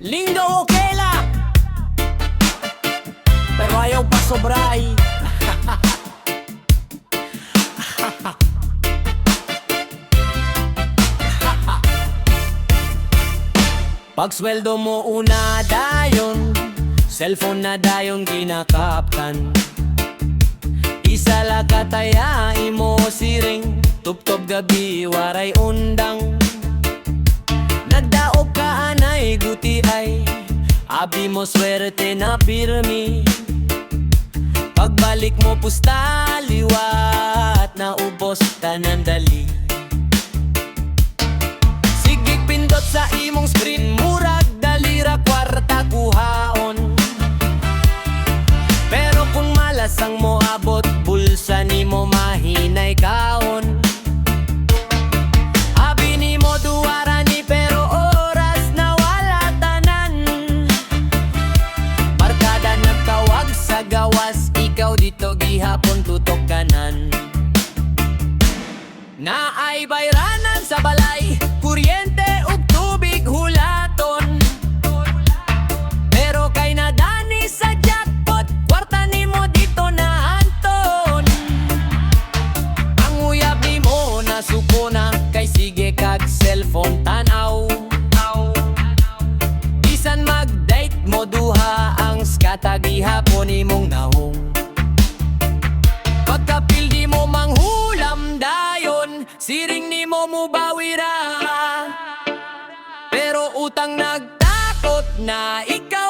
Linggo okay lang, pero ayaw pa sobrahi. Pag sweldo mo una dayon, cellphone na dayon kinakaptan. Isa la kataya imo siring, tuptop gabi waray undang. Nagdaog ka anay guti ay, abi mo swerte na permi. Pagbalik mo pusta liwat, na ubos tanan dali. Sige pindot sa imong screen, murag dalira kwarta kuhaon. Pero kung malasang mo abot, bulsa ni mo mahinay kaon. Abi ni mo duwara ni pero oras na wala tanan. Barkada nagtawag sa gawas, ikaw dito gihapon tutok kanan. Na ay bayranan sa balay, kuryente ug tubig hulaton. Pero kay nadani sa jackpot, kwarta nimo dito na anton. Ang uyab nimo nasuko na, kay sige kag cellphone tanaw. Bisan mag-date mo duha, ang skata gihapon nimong nahong. Pagkapil di mo manghulam dayon, siring ni mo mubawira. Pero utang nagtakot na ikaw